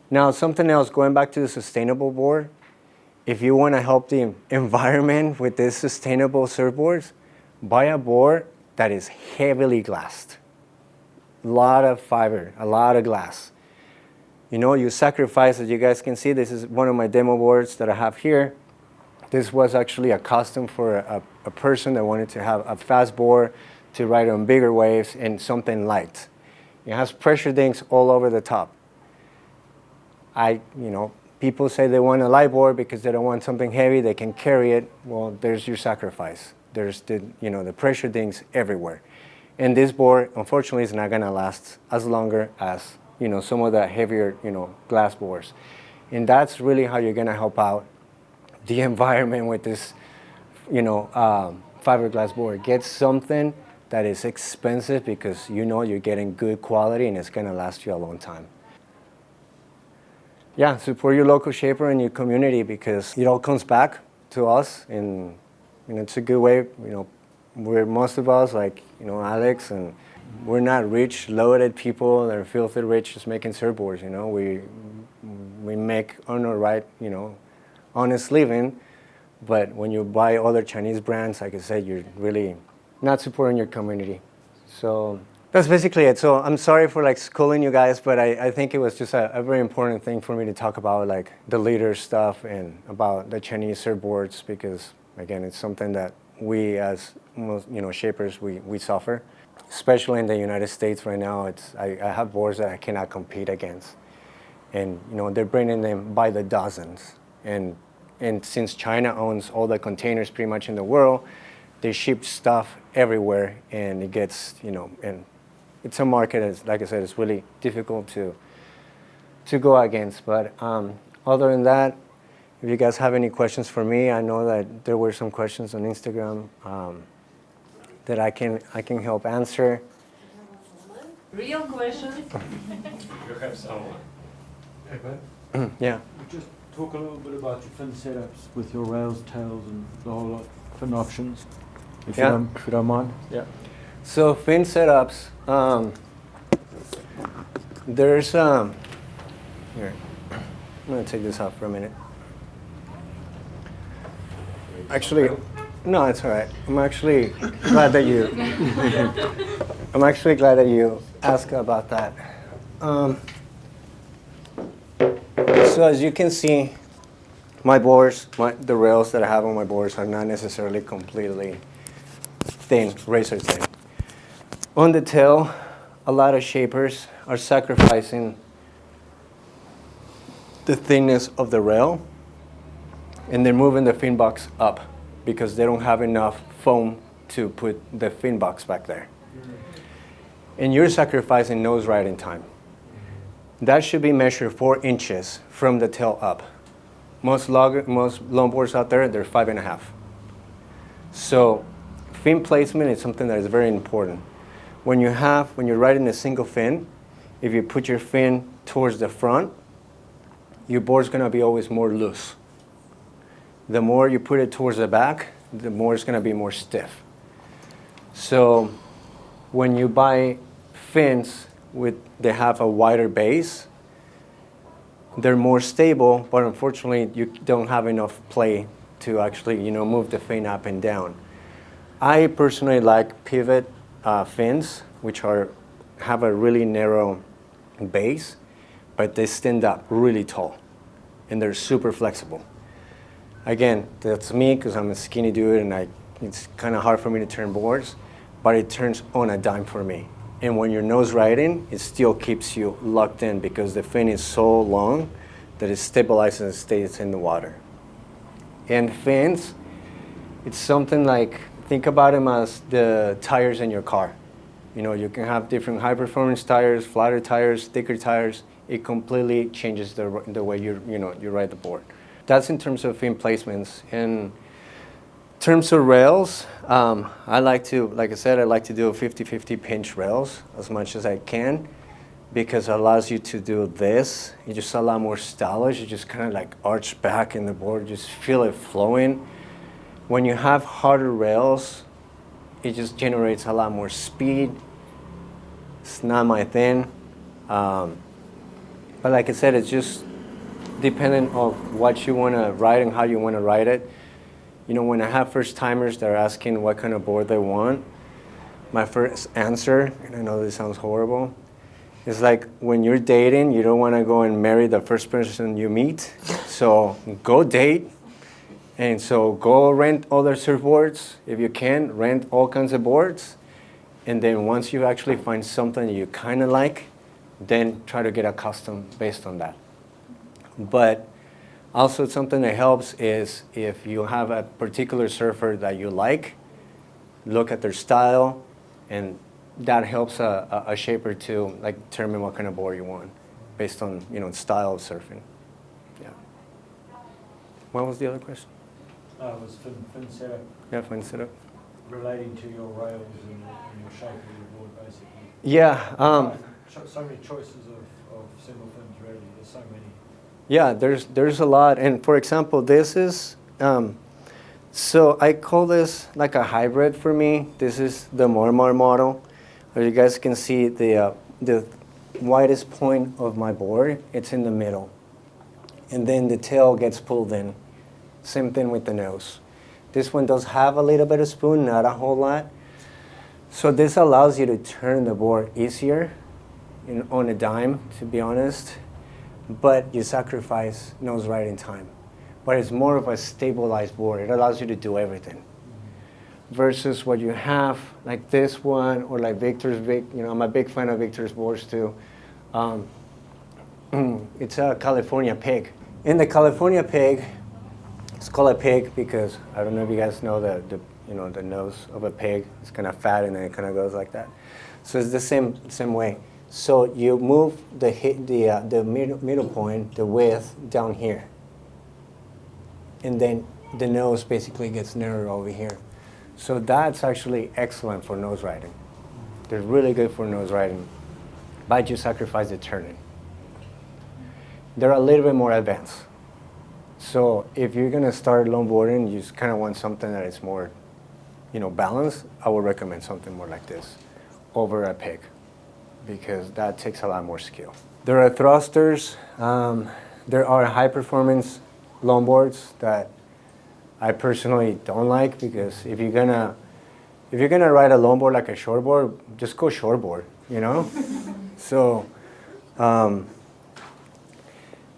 Now, something else, going back to the sustainable board, if you wanna help the environment with these sustainable surfboards, buy a board that is heavily glassed. A lot of fiber, a lot of glass. You sacrifice, as you guys can see, this is one of my demo boards that I have here. This was actually a custom for a person that wanted to have a fast board to ride on bigger waves and something light. It has pressure dings all over the top. People say they want a light board because they don't want something heavy, they can carry it. Well, there's your sacrifice. There's the pressure dings everywhere. And this board, unfortunately, is not gonna last as longer as some of the heavier glass boards. And that's really how you're gonna help out the environment with this fiberglass board. Get something that is expensive because you're getting good quality and it's gonna last you a long time. Yeah, support your local shaper and your community because it all comes back to us, and it's a good way. We're most of us like Alex, and we're not rich, loaded people that are filthy rich just making surfboards. We make on a right, honest living. But when you buy other Chinese brands, like I said, you're really not supporting your community. So that's basically it. So I'm sorry for schooling you guys, but I think it was just a very important thing for me to talk about the leader stuff and about the Chinese surfboards because again, it's something that we as shapers we suffer, especially in the United States right now. I have boards that I cannot compete against, and they're bringing them by the dozens, and since China owns all the containers pretty much in the world, they ship stuff everywhere, and it gets and it's a market that's, like I said, it's really difficult to go against. But other than that, if you guys have any questions for me, I know that there were some questions on Instagram that I can help answer. Real questions? You have someone. Yeah. Just talk a little bit about your fin setups with your rails, tails, and the whole lot, fin options, if Yeah. you don't mind. Yeah. So fin setups, there's here. I'm gonna take this off for a minute. Actually, no, it's all right. I'm actually glad that you. I'm actually glad that you asked about that. So as you can see, my boards, the rails that I have on my boards are not necessarily completely thin, razor thin. On the tail, a lot of shapers are sacrificing the thickness of the rail, and they're moving the fin box up because they don't have enough foam to put the fin box back there. And you're sacrificing nose riding time. That should be measured 4 inches from the tail up. Most longboards out there, they're 5.5. So fin placement is something that is very important. When you're riding a single fin, if you put your fin towards the front, your board's gonna be always more loose. The more you put it towards the back, the more it's gonna be more stiff. So when you buy fins they have a wider base, they're more stable, but unfortunately you don't have enough play to actually, move the fin up and down. I personally like pivot fins, which have a really narrow base, but they stand up really tall, and they're super flexible. Again, that's me because I'm a skinny dude, and it's kind of hard for me to turn boards, but it turns on a dime for me. And when you're nose riding, it still keeps you locked in because the fin is so long that it stabilizes and stays in the water. And fins, it's something like, think about them as the tires in your car. You can have different high performance tires, flatter tires, thicker tires. It completely changes the way you ride the board. That's in terms of fin placements. In terms of rails, like I said, I like to do 50-50 pinch rails as much as I can because it allows you to do this. You just a lot more stylish. You just kind of like arch back in the board, just feel it flowing. When you have harder rails, it just generates a lot more speed. It's not my thing. But like I said, it's just dependent of what you want to ride and how you want to ride it. When I have first timers that are asking what kind of board they want, my first answer, and I know this sounds horrible, is like when you're dating, you don't want to go and marry the first person you meet. So go date. And so go rent other surfboards. If you can, rent all kinds of boards. And then once you actually find something you kind of like, then try to get accustomed based on that. But also something that helps is if you have a particular surfer that you like, look at their style, and that helps a shaper to determine what kind of board you want based on style of surfing. Yeah. What was the other question? It was fin setup. Yeah, fin setup. Relating to your rails and your shape of your board, basically. Yeah. So many choices of single fins, really. There's so many. Yeah, there's a lot. And for example, this is, so I call this like a hybrid for me. This is the Marmar model. As you guys can see, the widest point of my board, it's in the middle. And then the tail gets pulled in. Same thing with the nose. This one does have a little bit of spoon, not a whole lot. So this allows you to turn the board easier on a dime, to be honest. But you sacrifice nose riding time. But it's more of a stabilized board. It allows you to do everything. Versus what you have, like this one, or like Victor's I'm a big fan of Victor's boards too. It's a California Pig. In the California Pig, it's called a pig because I don't know if you guys know the nose of a pig. It's kind of fat and then it kind of goes like that. So it's the same way. So you move the middle point, the width, down here. And then the nose basically gets narrower over here. So that's actually excellent for nose riding. They're really good for nose riding, but you sacrifice the turning. They're a little bit more advanced. So if you're gonna start longboarding, you just kind of want something that is more, balanced. I would recommend something more like this over a pig, because that takes a lot more skill. There are thrusters. There are high-performance longboards that I personally don't like, because if you're gonna ride a longboard like a shortboard, just go shortboard, So,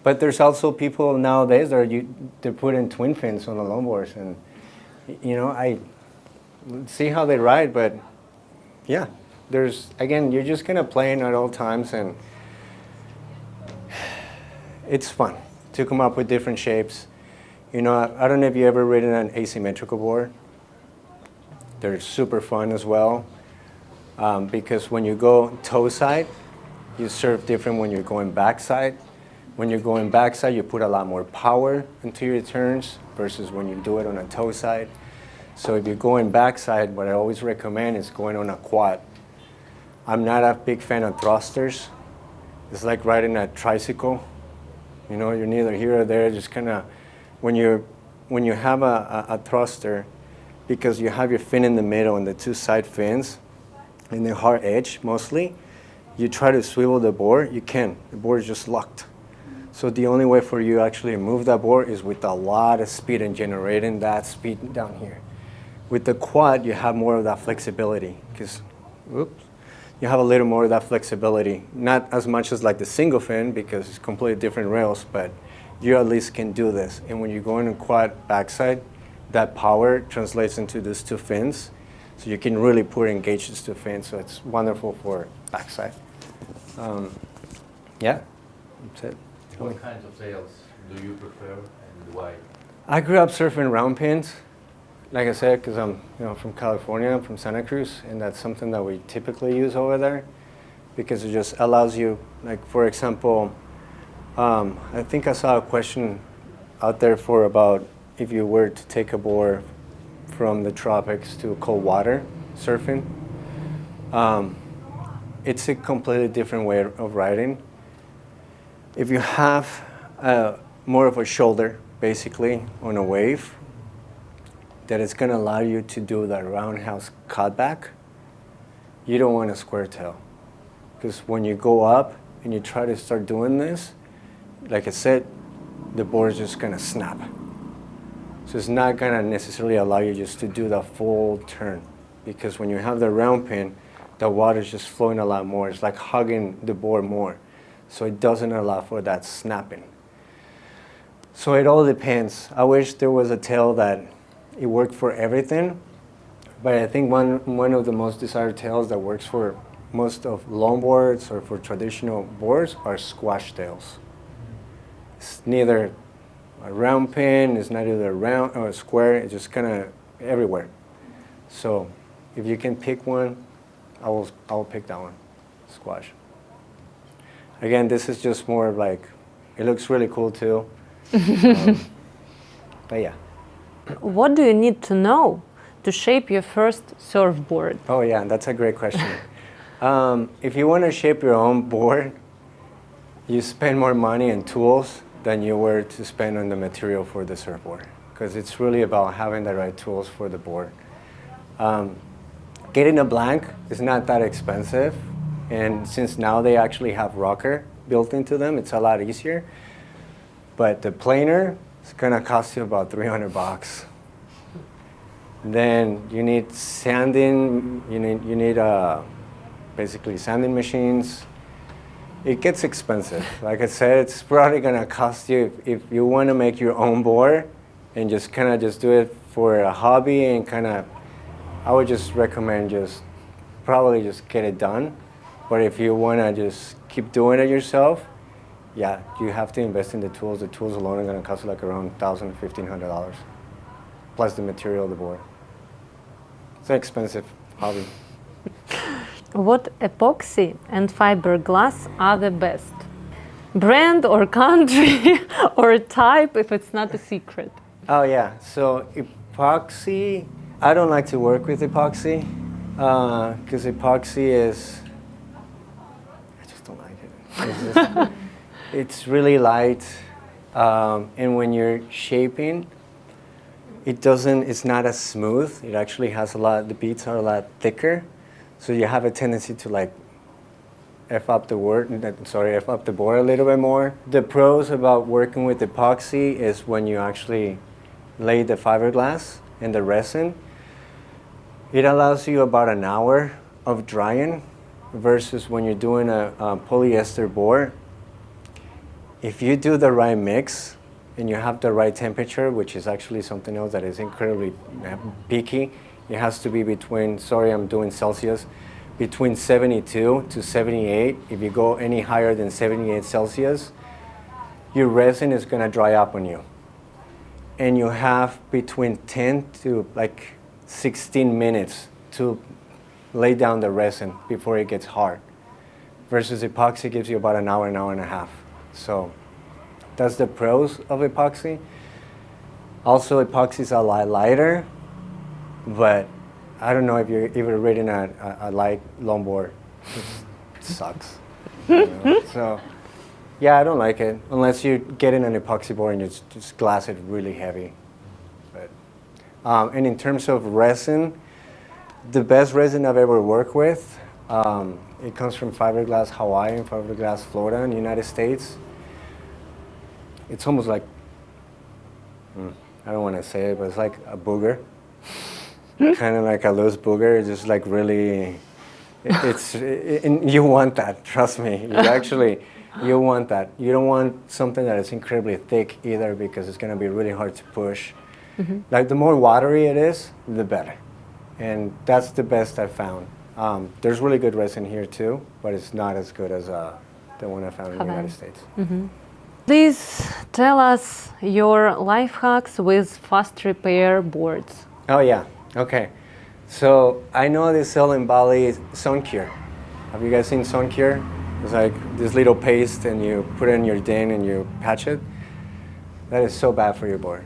but there's also people nowadays that they're putting twin fins on the longboards, and I see how they ride, but yeah, you're just gonna play at all times, and it's fun to come up with different shapes. I don't know if you ever ridden an asymmetrical board. They're super fun as well, because when you go toe side, you surf different when you're going backside. When you're going backside, you put a lot more power into your turns versus when you do it on a toe side. So if you're going backside, what I always recommend is going on a quad. I'm not a big fan of thrusters It's like riding a tricycle. You know, you're neither here or there. Just kind of when you have a thruster, because you have your fin in the middle and the two side fins, and the hard edge mostly. You try to swivel the board, you can. The board is just locked. So the only way for you actually to move that board is with a lot of speed and generating that speed down here. With the quad, you have more of that flexibility because, you have a little more of that flexibility. Not as much as like the single fin because it's completely different rails, but you at least can do this. And when you go in a quad backside, that power translates into these two fins. So you can really put engage these two fins. So it's wonderful for backside. Yeah, that's it. What kinds of sails do you prefer and why? I grew up surfing round pins, like I said, because I'm from California, I'm from Santa Cruz, and that's something that we typically use over there because it just allows you, like for example, I think I saw a question out there for about if you were to take a board from the tropics to cold water surfing. It's a completely different way of riding. If you have more of a shoulder, basically, on a wave, that is going to allow you to do that roundhouse cutback, you don't want a square tail. Because when you go up and you try to start doing this, like I said, the board is just going to snap. So it's not going to necessarily allow you just to do the full turn. Because when you have the round pin, the water is just flowing a lot more. It's like hugging the board more. So it doesn't allow for that snapping. So it all depends. I wish there was a tail that it worked for everything, but I think one of the most desired tails that works for most of longboards or for traditional boards are squash tails. It's neither a round pin, it's not either round or square, it's just kind of everywhere. So if you can pick one, I will pick that one, squash. Again, this is just more like, it looks really cool too. But yeah. What do you need to know to shape your first surfboard? Oh yeah, that's a great question. If you want to shape your own board, you spend more money and tools than you were to spend on the material for the surfboard. Because it's really about having the right tools for the board. Getting a blank is not that expensive. And since now they actually have rocker built into them, it's a lot easier. But the planer is gonna cost you about $300. Then you need sanding, you need basically sanding machines. It gets expensive. Like I said, it's probably gonna cost you, if you wanna make your own board and just kinda just do it for a hobby and kinda, I would just recommend probably just get it done. But if you want to just keep doing it yourself, yeah, you have to invest in the tools. The tools alone are going to cost you like around $1,000, $1,500, plus the material of the board. It's an expensive hobby. What epoxy and fiberglass are the best? Brand or country or type, if it's not a secret? Oh yeah, so epoxy, I don't like to work with epoxy because epoxy is, don't like it. It's really light, and when you're shaping, it's not as smooth. It actually has the beads are a lot thicker, so you have a tendency to like F up the board a little bit more. The pros about working with epoxy is when you actually lay the fiberglass and the resin, it allows you about an hour of drying versus when you're doing a polyester board. If you do the right mix and you have the right temperature, which is actually something else that is incredibly picky, it has to be between, I'm doing Celsius, between 72 to 78. If you go any higher than 78 Celsius, your resin is gonna dry up on you. And you have between 10 to like 16 minutes to lay down the resin before it gets hard. Versus epoxy gives you about an hour and a half. So that's the pros of epoxy. Also, epoxy is a lot lighter, but I don't know if you've ever ridden a light longboard. It sucks. So, yeah, I don't like it unless you get in an epoxy board and you just glass it really heavy. But, and in terms of resin, the best resin I've ever worked with, it comes from Fiberglass Hawaii and Fiberglass Florida in the United States. It's almost like, I don't want to say it, but it's like a booger. Kind of like a loose booger, it's just like really, and you want that, trust me. You want that. You don't want something that is incredibly thick either because it's going to be really hard to push. Like the more watery it is, the better. And that's the best I've found. There's really good resin here too, but it's not as good as the one I found in the United States. Please tell us your life hacks with fast repair boards. Oh yeah, okay. So I know they sell in Bali Sun Cure. Have you guys seen Sun Cure? It's like this little paste and you put it in your ding and you patch it. That is so bad for your board.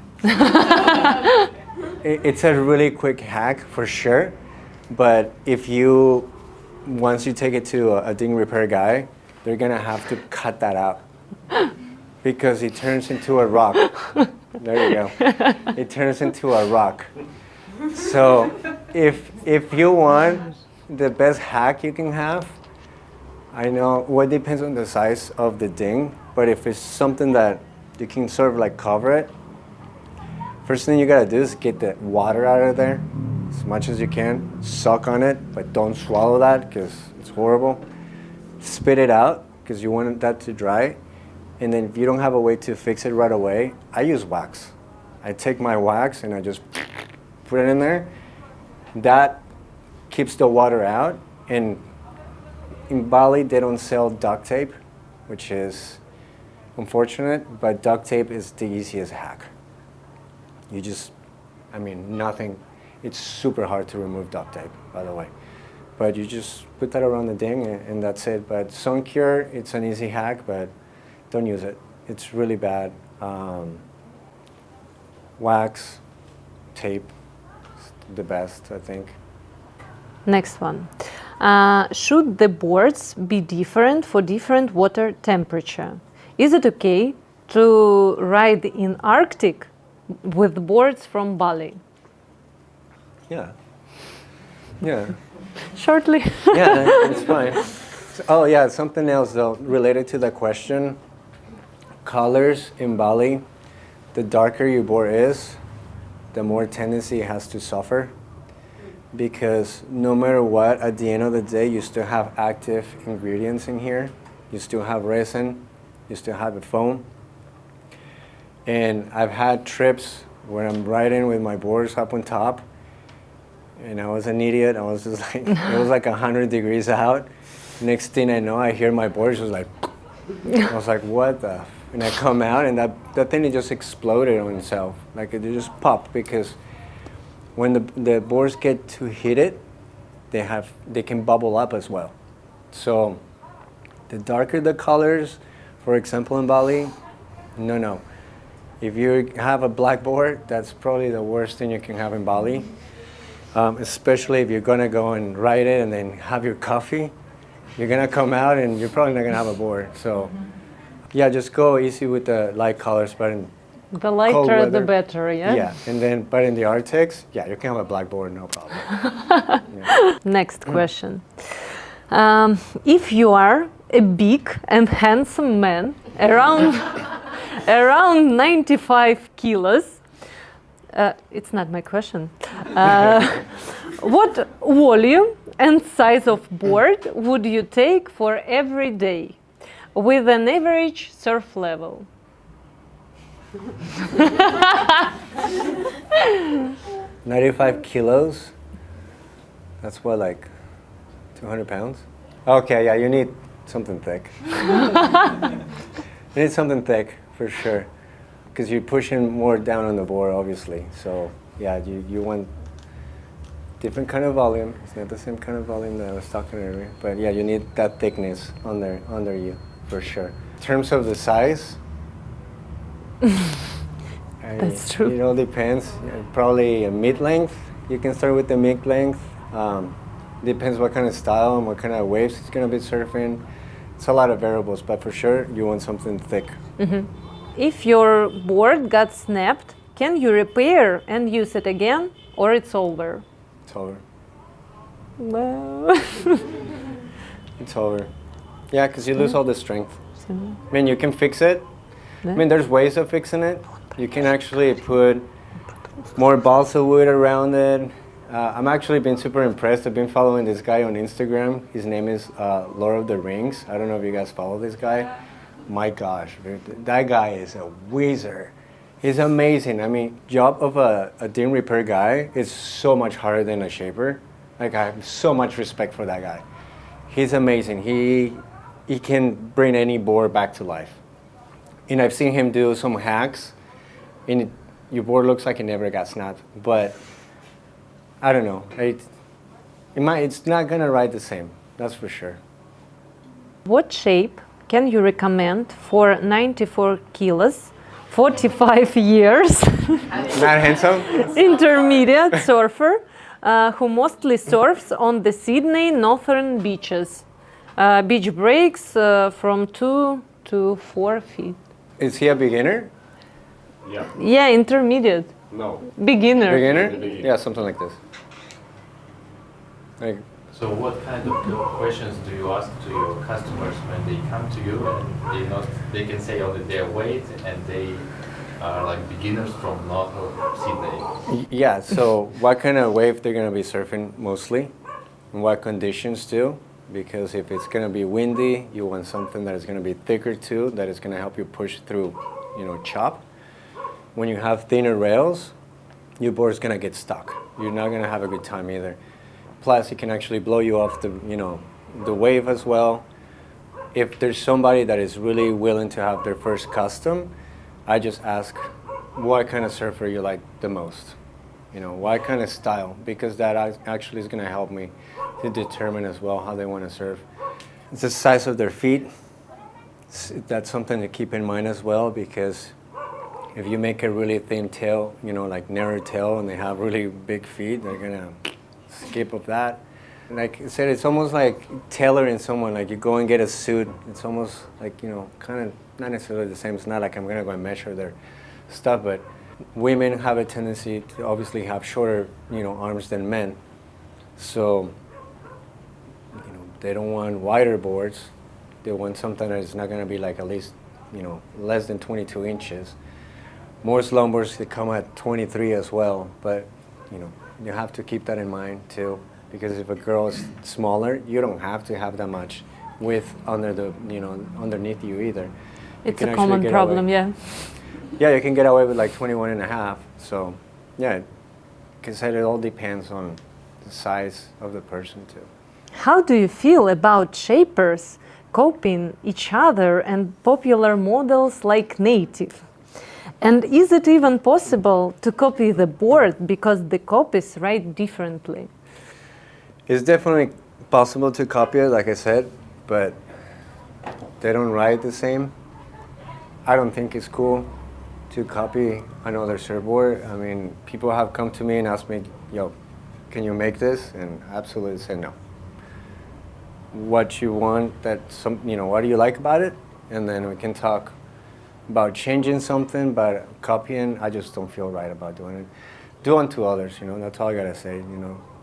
It's a really quick hack for sure, but once you take it to a ding repair guy, they're gonna have to cut that out because it turns into a rock. There you go. It turns into a rock. So if you want the best hack you can have, I know, well, it depends on the size of the ding, but if it's something that you can sort of like cover it, first thing you gotta do is get the water out of there as much as you can. Suck on it, but don't swallow that because it's horrible. Spit it out because you want that to dry. And then if you don't have a way to fix it right away, I use wax. I take my wax and I just put it in there. That keeps the water out. And in Bali, they don't sell duct tape, which is unfortunate, but duct tape is the easiest hack. You just, nothing. It's super hard to remove duct tape, by the way. But you just put that around the ding and that's it. But Sun Cure, it's an easy hack, but don't use it. It's really bad. Wax, tape, the best, I think. Next one. Should the boards be different for different water temperature? Is it okay to ride in Arctic with boards from Bali? Yeah. Yeah. Shortly. Yeah, it's fine. Oh yeah, something else though, related to that question. Colors in Bali, the darker your board is, the more tendency it has to suffer. Because no matter what, at the end of the day, you still have active ingredients in here. You still have resin, you still have the foam. And I've had trips where I'm riding with my boards up on top, and I was an idiot. I was just like, it was like 100 degrees out. Next thing I know, I hear my boards just like, I was like, what the? And I come out, and that thing, it just exploded on itself. Like it just popped because when the boards get too heated, they can bubble up as well. So the darker the colors, for example in Bali, no. If you have a black board, that's probably the worst thing you can have in Bali. Especially if you're gonna go and ride it and then have your coffee. You're gonna come out and you're probably not gonna have a board. So yeah, just go easy with the light colors, but in The lighter, weather, the better, yeah? Yeah, and then, but in the Arctics, yeah, you can have a black board, no problem. Next question. If you are a big and handsome man, around 95 kilos, it's not my question. What volume and size of board would you take for every day with an average surf level? 95 kilos? That's what, like 200 pounds? Okay, yeah, you need something thick. You need something thick, for sure. Because you're pushing more down on the board, obviously. So, yeah, you want different kind of volume. It's not the same kind of volume that I was talking earlier. But yeah, you need that thickness under you, for sure. In terms of the size, That's true. it all depends. Probably a mid-length. You can start with the mid-length. Depends what kind of style and what kind of waves it's going to be surfing. It's a lot of variables, but for sure you want something thick. If your board got snapped, can you repair and use it again, or it's over? It's over. Well, It's over. Yeah, because you lose all the strength. I mean, you can fix it. I mean, there's ways of fixing it. You can actually put more balsa wood around it. I'm actually been super impressed. I've been following this guy on Instagram. His name is Lord of the Rings. I don't know if you guys follow this guy. My gosh, dude, that guy is a wizard. He's amazing. I mean, job of a dim repair guy is so much harder than a shaper. Like, I have so much respect for that guy. He's amazing. He can bring any board back to life. And I've seen him do some hacks, and your board looks like it never got snapped. But I don't know. It's not gonna ride the same. That's for sure. what shape can you recommend for 94 kilos, 45 years, Not handsome? intermediate surfer who mostly surfs on the Sydney northern beaches? Beach breaks from 2 to 4 feet. Is he a beginner? Yeah. Yeah, intermediate. No. Beginner. Beginner? Beginner. Yeah, something like this. Like, So what kind of questions do you ask to your customers when they come to you and they can say only their weight and they are like beginners from north of Sydney? yeah, so what kind of wave they're gonna be surfing mostly, and what conditions too, because if it's gonna be windy, you want something that is gonna be thicker too, that is gonna help you push through, chop. When you have thinner rails, your board's gonna get stuck. You're not gonna have a good time either. Plus, it can actually blow you off the wave as well. If there's somebody that is really willing to have their first custom, I just ask what kind of surfer you like the most. What kind of style, because that actually is going to help me to determine as well how they want to surf. It's the size of their feet. That's something to keep in mind as well, because if you make a really thin tail, like narrow tail, and they have really big feet, they're going to skip of that. Like I said, it's almost like tailoring someone. Like you go and get a suit. It's almost like, kind of not necessarily the same. It's not like I'm going to go and measure their stuff, but women have a tendency to obviously have shorter, arms than men. So, they don't want wider boards. They want something that's not going to be like at least, less than 22 inches. Most longboards, they come at 23 as well, but, you have to keep that in mind too, because if a girl is smaller, you don't have to have that much width underneath you either. It's a common problem, yeah. Yeah, you can get away with like 21 and a half. So, yeah, because it all depends on the size of the person too. How do you feel about shapers copying each other and popular models like Native? And is it even possible to copy the board because the copies write differently? It's definitely possible to copy it, like I said, but they don't write the same. I don't think it's cool to copy another surfboard. I mean, people have come to me and asked me, yo, can you make this? And I absolutely say no. What you want, what do you like about it? And then we can talk about changing something, but copying, I just don't feel right about doing it. Do unto others, that's all I gotta say,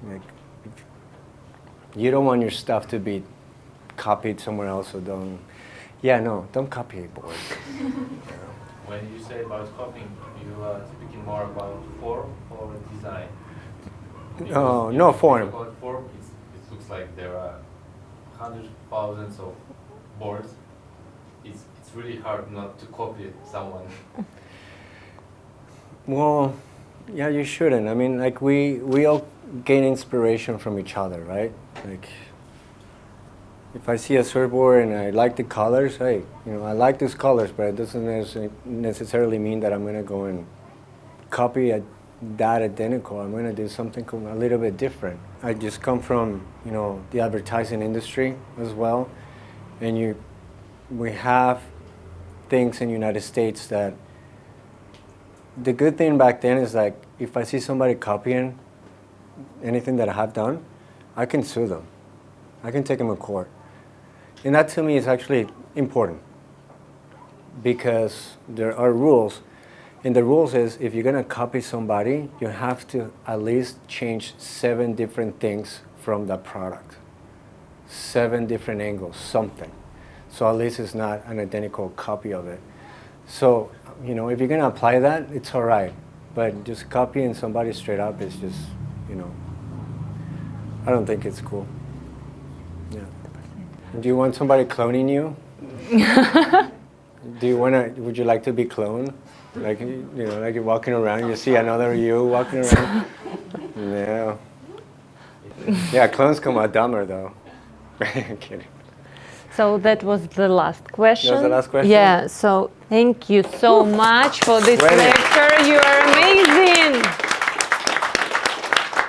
Like, you don't want your stuff to be copied somewhere else, so don't copy a board. When you say about copying, you are speaking more about form or design? No, Because no if you form. talk about form, it looks like there are hundreds, thousands of boards. It's really hard not to copy someone. Well, yeah, you shouldn't. I mean, like we all gain inspiration from each other, right? Like, if I see a surfboard and I like the colors, hey, I like these colors, but it doesn't necessarily mean that I'm gonna go and copy that identical. I'm gonna do something a little bit different. I just come from, the advertising industry as well, and we have things in the United States that the good thing back then is like, if I see somebody copying anything that I have done, I can sue them. I can take them to court. And that to me is actually important because there are rules. And the rules is if you're going to copy somebody, you have to at least change 7 different things from the product. 7 different angles, something. So at least it's not an identical copy of it. So, you know, if you're going to apply that, it's all right. But just copying somebody straight up is just, you know, I don't think it's cool. Yeah. Do you want somebody cloning you? Would you like to be cloned? Like, you know, like you're walking around, you see another you walking around? Yeah. Yeah, clones come out dumber though. Kidding. So that was the last question. That was the last question? Yeah, so thank you so much for this Ready. lecture. You are amazing.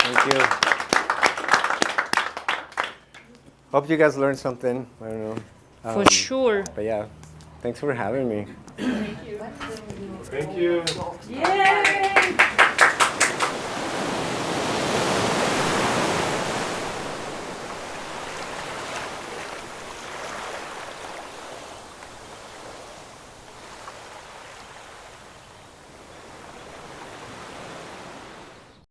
Thank you. Hope you guys learned something. I don't know. For sure. But yeah, thanks for having me. Thank you. Yay!